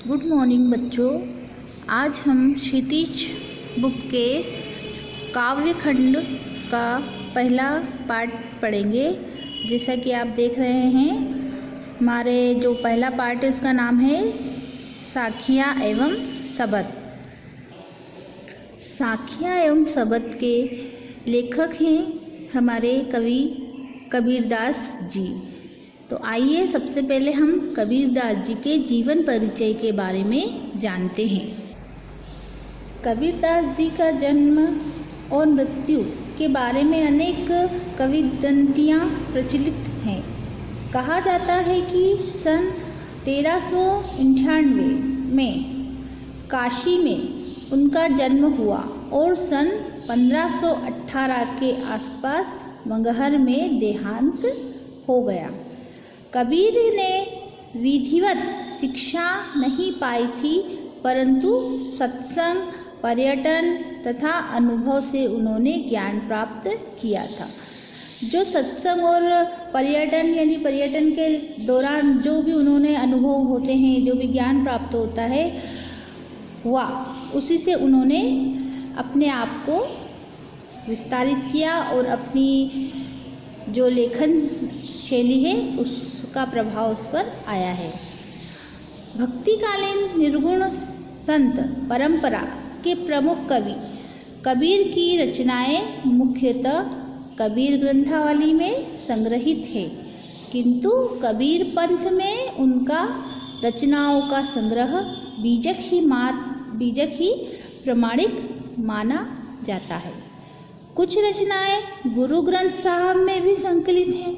Good morning बच्चों। आज हम क्षितिज बुक के काव्य खंड का पहला पार्ट पढ़ेंगे। जैसा कि आप देख रहे हैं, हमारे जो पहला पार्ट है उसका नाम है साखियाँ एवं सबद। साखियाँ एवं सबद के लेखक हैं हमारे कवि कबीरदास जी। तो आइए सबसे पहले हम कबीरदास जी के जीवन परिचय के बारे में जानते हैं। कबीरदास जी का जन्म और मृत्यु के बारे में अनेक किंवदंतियाँ प्रचलित हैं। कहा जाता है कि सन 1398 में काशी में उनका जन्म हुआ और सन 1518 के आसपास मगहर में देहांत हो गया। कबीर ने विधिवत शिक्षा नहीं पाई थी, परंतु सत्संग, पर्यटन तथा अनुभव से उन्होंने ज्ञान प्राप्त किया था। जो सत्संग और पर्यटन यानी पर्यटन के दौरान जो भी उन्होंने अनुभव होते हैं, जो भी ज्ञान प्राप्त होता है, उसी से उन्होंने अपने आप को विस्तारित किया और अपनी जो लेखन शैली है उसका प्रभाव उस पर आया है। भक्तिकालीन निर्गुण संत परंपरा के प्रमुख कवि कबीर की रचनाएं मुख्यतः कबीर ग्रंथावली में संग्रहित है, किंतु कबीर पंथ में उनका रचनाओं का संग्रह बीजक ही प्रमाणिक माना जाता है। कुछ रचनाएं गुरु ग्रंथ साहब में भी संकलित हैं।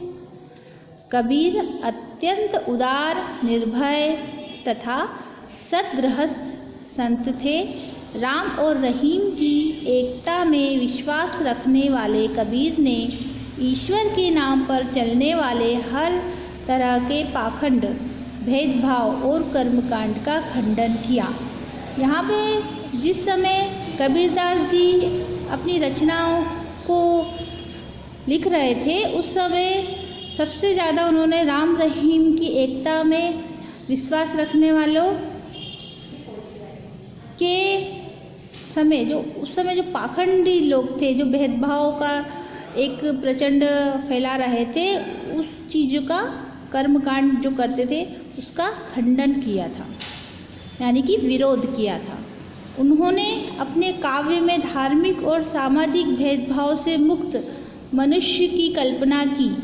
कबीर अत्यंत उदार, निर्भय तथा सद्गृहस्थ संत थे। राम और रहीम की एकता में विश्वास रखने वाले कबीर ने ईश्वर के नाम पर चलने वाले हर तरह के पाखंड, भेदभाव और कर्मकांड का खंडन किया। यहाँ पे जिस समय कबीरदास जी अपनी रचनाओं को लिख रहे थे, उस समय सबसे ज़्यादा उन्होंने राम रहीम की एकता में विश्वास रखने वालों के समय उस समय जो पाखंडी लोग थे, जो भेदभाव का एक प्रचंड फैला रहे थे, उस चीज़ों का कर्मकांड जो करते थे उसका खंडन किया था, यानी कि विरोध किया था। उन्होंने अपने काव्य में धार्मिक और सामाजिक भेदभाव से मुक्त मनुष्य की कल्पना की।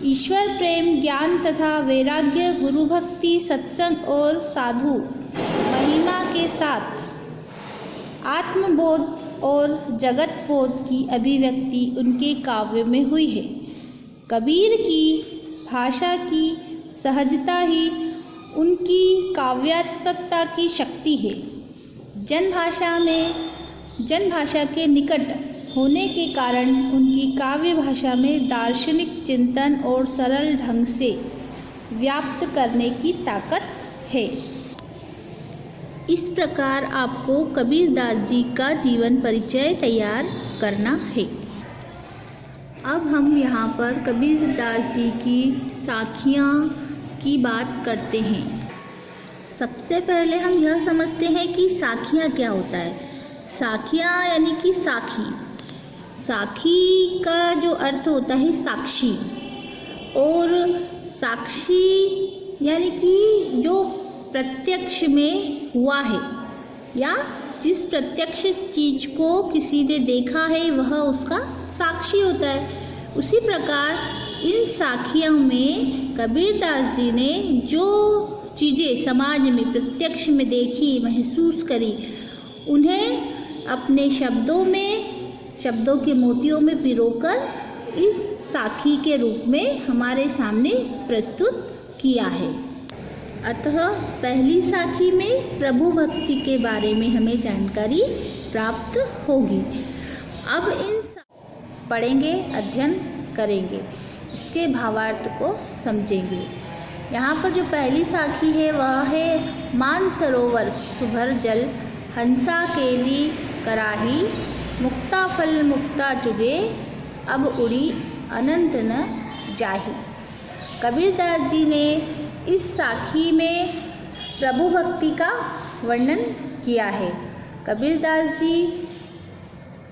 ईश्वर प्रेम, ज्ञान तथा वैराग्य, गुरु भक्ति, सत्संग और साधु महिमा के साथ आत्मबोध और जगत बोध की अभिव्यक्ति उनके काव्य में हुई है। कबीर की भाषा की सहजता ही उनकी काव्यात्मकता की शक्ति है। जनभाषा के निकट होने के कारण उनकी काव्य भाषा में दार्शनिक चिंतन और सरल ढंग से व्याप्त करने की ताकत है। इस प्रकार आपको कबीरदास जी का जीवन परिचय तैयार करना है। अब हम यहाँ पर कबीरदास जी की साखियाँ की बात करते हैं। सबसे पहले हम यह समझते हैं कि साखियाँ क्या होता है। साखियाँ यानी कि साखी। साखी का जो अर्थ होता है साक्षी, और साक्षी यानी कि जो प्रत्यक्ष में हुआ है या जिस प्रत्यक्ष चीज को किसी ने देखा है वह उसका साक्षी होता है। उसी प्रकार इन साखियों में कबीरदास जी ने जो चीज़ें समाज में प्रत्यक्ष में देखी, महसूस करी, उन्हें अपने शब्दों के मोतियों में पिरोकर इस साखी के रूप में हमारे सामने प्रस्तुत किया है। अतः पहली साखी में प्रभु भक्ति के बारे में हमें जानकारी प्राप्त होगी। अब इन पढ़ेंगे, अध्ययन करेंगे, इसके भावार्थ को समझेंगे। यहाँ पर जो पहली साखी है वह है मानसरोवर सुभर जल, हंसा केली कराही, मुक्ता फल मुक्ता जुगे, अब उड़ी अनंत न जाही। कबीरदास जी ने इस साखी में प्रभु भक्ति का वर्णन किया है। कबीरदास जी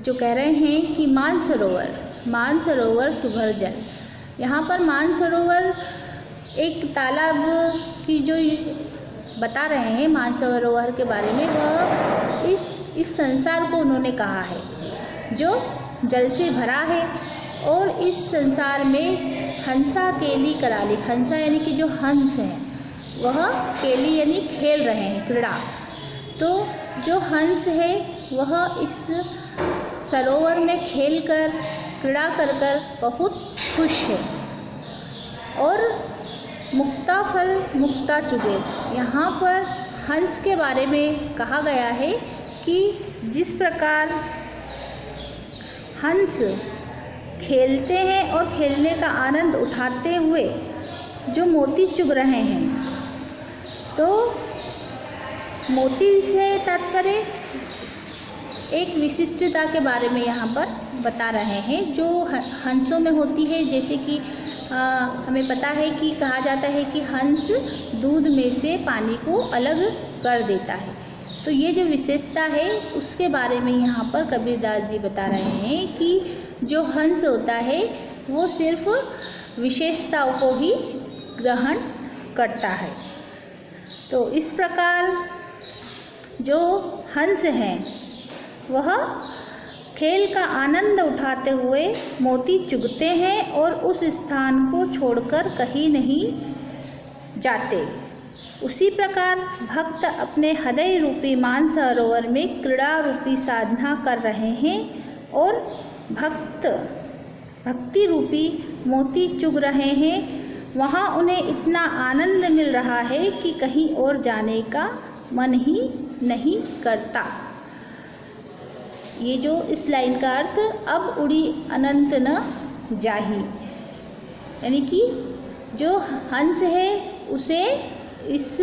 जो कह रहे हैं कि मानसरोवर सुभर जल, यहाँ पर मानसरोवर एक तालाब की जो बता रहे हैं मानसरोवर के बारे में, वह इस संसार को उन्होंने कहा है जो जल से भरा है। और इस संसार में हंसा केली कराली, हंसा यानी कि जो हंस हैं वह केली यानी खेल रहे हैं, क्रीड़ा। तो जो हंस है वह इस सरोवर में खेलकर क्रीड़ा कर कर बहुत खुश है। और मुक्ता फल मुक्ता चुगे, यहाँ पर हंस के बारे में कहा गया है कि जिस प्रकार हंस खेलते हैं और खेलने का आनंद उठाते हुए जो मोती चुग रहे हैं, तो मोती से तात्पर्य एक विशिष्टता के बारे में यहाँ पर बता रहे हैं जो हंसों में होती है। जैसे कि हमें पता है कि कहा जाता है कि हंस दूध में से पानी को अलग कर देता है, तो ये जो विशेषता है उसके बारे में यहाँ पर कबीरदास जी बता रहे हैं कि जो हंस होता है वो सिर्फ विशेषताओं को ही ग्रहण करता है। तो इस प्रकार जो हंस हैं वह खेल का आनंद उठाते हुए मोती चुगते हैं और उस स्थान को छोड़कर कहीं नहीं जाते। उसी प्रकार भक्त अपने हृदय रूपी मानसरोवर में क्रीड़ा रूपी साधना कर रहे हैं और भक्ति रूपी मोती चुग रहे हैं। वहाँ उन्हें इतना आनंद मिल रहा है कि कहीं और जाने का मन ही नहीं करता। ये जो इस लाइन का अर्थ, अब उड़ी अनंत न जाही, यानी कि जो हंस है उसे इस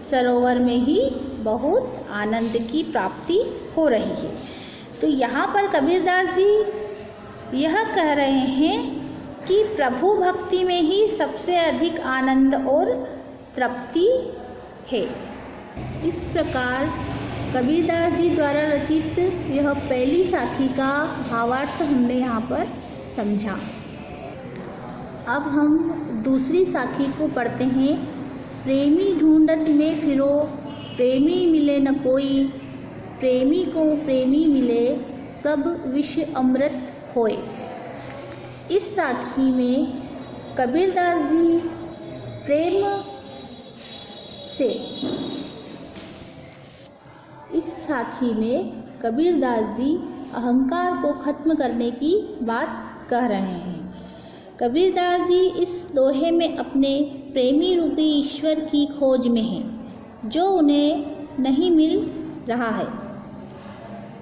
सरोवर में ही बहुत आनंद की प्राप्ति हो रही है। तो यहाँ पर कबीरदास जी यह कह रहे हैं कि प्रभु भक्ति में ही सबसे अधिक आनंद और तृप्ति है। इस प्रकार कबीरदास जी द्वारा रचित यह पहली साखी का भावार्थ हमने यहाँ पर समझा। अब हम दूसरी साखी को पढ़ते हैं। प्रेमी ढूंढत में फिरो, प्रेमी मिले न कोई, प्रेमी को प्रेमी मिले, सब विष अमृत होए। इस साखी में कबीरदास जी प्रेम से, इस साखी में कबीरदास जी अहंकार को खत्म करने की बात कह रहे हैं। कबीरदास जी इस दोहे में अपने प्रेमी रूपी ईश्वर की खोज में हैं, जो उन्हें नहीं मिल रहा है।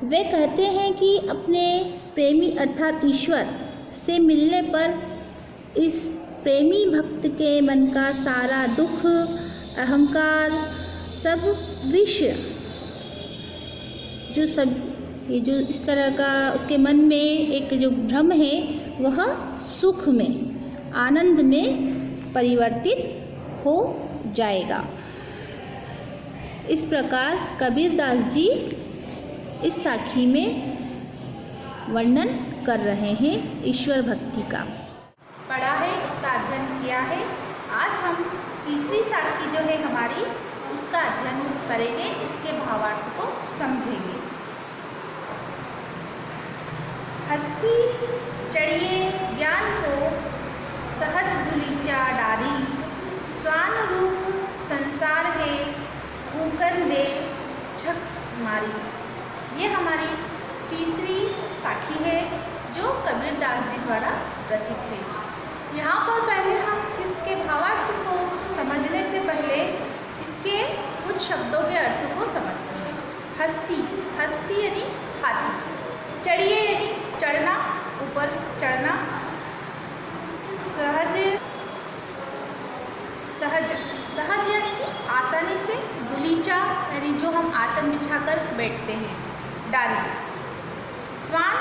वे कहते हैं कि अपने प्रेमी अर्थात ईश्वर से मिलने पर इस प्रेमी भक्त के मन का सारा दुख, अहंकार, सब विष, जो सब ये जो इस तरह का उसके मन में एक जो भ्रम है वह सुख में, आनंद में परिवर्तित हो जाएगा। इस प्रकार कबीरदास जी इस साखी में वर्णन कर रहे हैं ईश्वर भक्ति का। पढ़ा है, उसका अध्ययन किया है। आज हम तीसरी साखी जो है हमारी, उसका अध्ययन करेंगे, इसके भावार्थ को समझेंगे। हस्ती चढ़िए ज्ञान को सहज धुलीचा डारी, स्वान रूप संसार है भूकन दे झक मारी। ये हमारी तीसरी साखी है जो कबीरदास जी द्वारा रचित है। यहाँ पर पहले हम इसके भावार्थ को समझने से पहले इसके कुछ शब्दों के अर्थ को समझते हैं। हस्ती, हस्ती यानी हाथी, चढ़िए यानी चढ़ना, ऊपर चढ़ना, सहज, सहज, सहज यानी कि आसानी से, गुलीचा यानी जो हम आसन बिछाकर बैठते हैं, डाली, स्वान,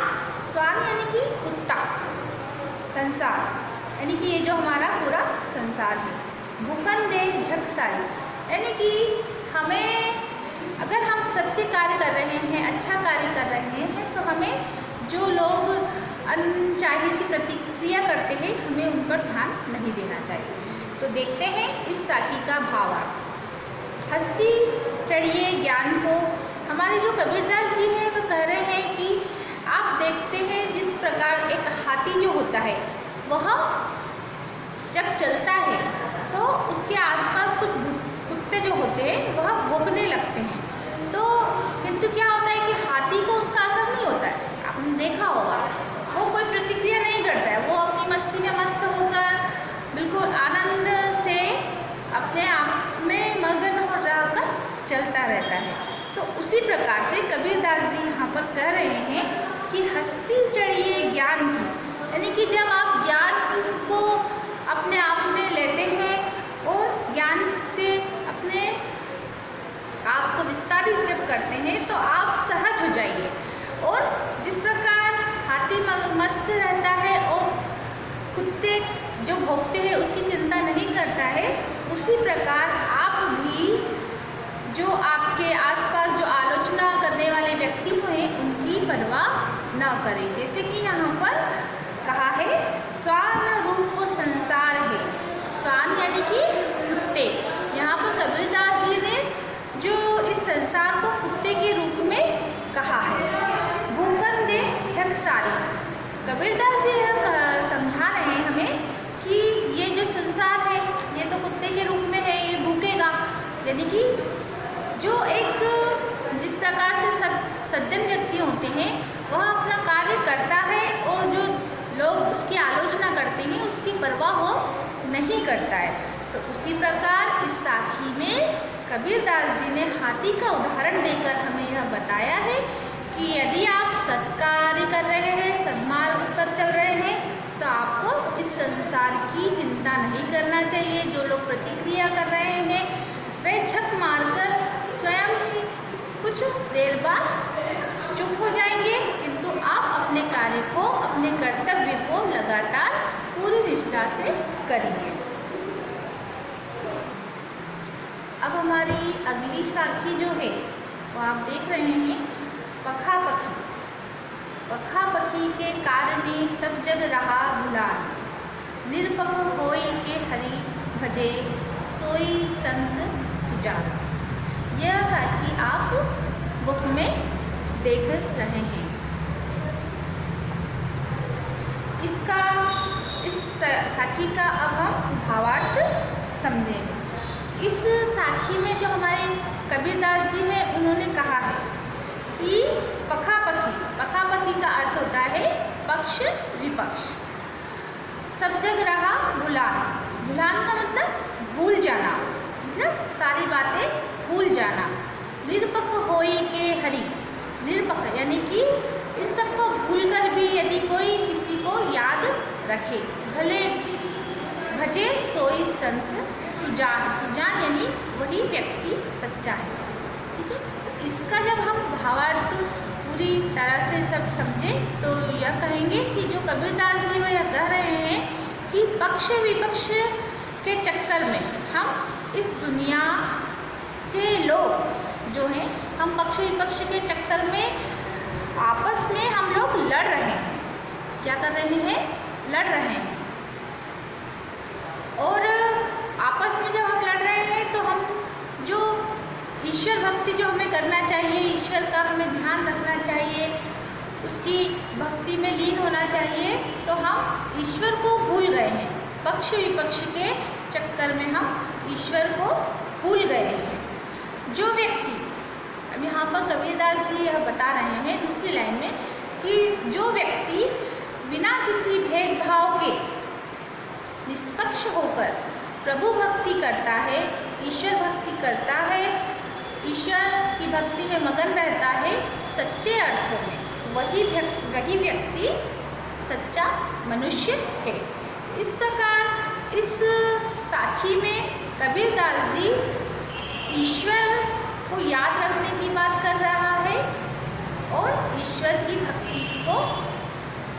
स्वान यानी कि कुत्ता, संसार यानी कि ये जो हमारा पूरा संसार है, भूकन दे झकसारी यानी कि हमें अगर हम सत्य कार्य कर रहे हैं, अच्छा कार्य कर रहे हैं, तो हमें जो लोग अनचाही सी प्रतिक्रिया करते हैं हमें उन पर ध्यान नहीं देना चाहिए। तो देखते हैं इस साखी का भावार्थ। हस्ती चढ़िए ज्ञान को, हमारे जो कबीरदास जी हैं वो कह रहे हैं कि आप देखते हैं जिस प्रकार एक हाथी जो होता है वह जब चलता है तो उसके आसपास कुछ कुत्ते जो होते हैं वह भौंकने लगते हैं, तो किंतु क्या होता है कि हाथी को उसका असर नहीं होता है। आपने देखा होगा वो कोई प्रतिक्रिया नहीं करता है, वो अपनी मस्ती में मस्त होकर बिल्कुल आनंद से अपने आप में मगन हो रहकर चलता रहता है। तो उसी प्रकार से कबीरदास जी यहाँ पर कह रहे हैं कि हस्ती चढ़िए ज्ञान की, यानी कि जब आप ज्ञान को अपने आप में लेते हैं और ज्ञान से अपने आप को विस्तारित जब करते हैं तो आप सहज हो जाइए। और जिस प्रकार हाथी मस्त रहता है और कुत्ते जो भौंकते हैं उसकी चिंता नहीं करता है, उसी प्रकार आप भी जो आपके आसपास जो आलोचना करने वाले व्यक्ति हैं उनकी परवाह न करें। जैसे कि यहाँ पर कहा है स्वान रूप संसार है, स्वान यानी कि कुत्ते। यहाँ पर कबीरदास जी ने जो इस संसार को कुत्ते के रूप में कहा है। भूखन दे झक सारी, कबीरदास जी समझा रहे हैं हमें कि ये जो संसार है ये तो कुत्ते के रूप में है, ये भूखेगा। यानी कि जो एक जिस प्रकार से सज्जन व्यक्ति होते हैं वह अपना कार्य करता है और जो लोग उसकी आलोचना करते हैं उसकी परवाह वो नहीं करता है। तो उसी प्रकार इस साखी में कबीरदास जी ने हाथी का उदाहरण देकर हमें यह बताया है कि यदि आप सत्कार्य कर रहे हैं, सद्मार्ग पर चल रहे हैं, तो आपको इस संसार की चिंता नहीं करना चाहिए। जो लोग प्रतिक्रिया कर रहे हैं वे झक मारकर स्वयं ही कुछ देर बाद चुप हो जाएंगे, किंतु आप अपने कार्य को, अपने कर्तव्य को लगातार पूरी निष्ठा से करेंगे। अब हमारी अगली साखी जो है वो आप देख रहे हैं पखा पखी। पखा पखी के कारणे सब जग रहा भुलान, निरपख होय के हरि भजे सोई संत सुजान। यह साखी आप बुक में देख रहे हैं। इस साखी का अब हम भावार्थ समझेंगे। इस साखी में जो हमारे कबीरदास जी हैं उन्होंने कहा है कि पखा पखी का अर्थ होता है पक्ष विपक्ष। सब जग रहा भुलान, भुलान का मतलब भूल जाना, मतलब सारी बातें भूल जाना। निरपख होई के हरि, निरपख यानी कि इन सबको भूल कर भी यदि कोई किसी को याद रखे, भले भजे सोई संत सुजान, सुजान यानी वही व्यक्ति सच्चा है। ठीक है, तो इसका जब हम भावार्थ पूरी तरह से सब समझें तो यह कहेंगे कि जो कबीरदास जी वो यह कह रहे हैं कि पक्ष विपक्ष के चक्कर में हम इस दुनिया के लोग जो हैं, हम पक्ष विपक्ष के चक्कर में आपस में हम लोग लड़ रहे हैं। क्या कर रहे हैं? लड़ रहे हैं। और आपस में जब हम लड़ रहे हैं तो हम जो ईश्वर भक्ति जो हमें करना चाहिए, ईश्वर का हमें ध्यान रखना चाहिए, उसकी भक्ति में लीन होना चाहिए, तो हम ईश्वर को भूल गए हैं। पक्ष विपक्ष के चक्कर में हम ईश्वर को भूल गए हैं। जो व्यक्ति, अब यहाँ पर कबीरदास जी यह बता रहे हैं दूसरी लाइन में कि जो व्यक्ति बिना किसी भेदभाव के निष्पक्ष होकर प्रभु भक्ति करता है, ईश्वर भक्ति करता है, ईश्वर की भक्ति में मगन रहता है सच्चे अर्थों में, वही व्यक्ति सच्चा मनुष्य है। इस प्रकार इस साखी में कबीरदास जी ईश्वर को याद रखने की बात कर रहा है और ईश्वर की भक्ति को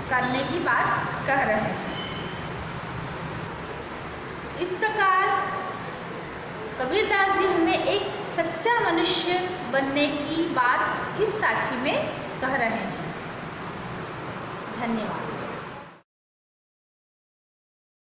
करने की बात कह रहे हैं। इस प्रकार कबीरदास जी हमें एक सच्चा मनुष्य बनने की बात इस साखी में कह रहे हैं। धन्यवाद।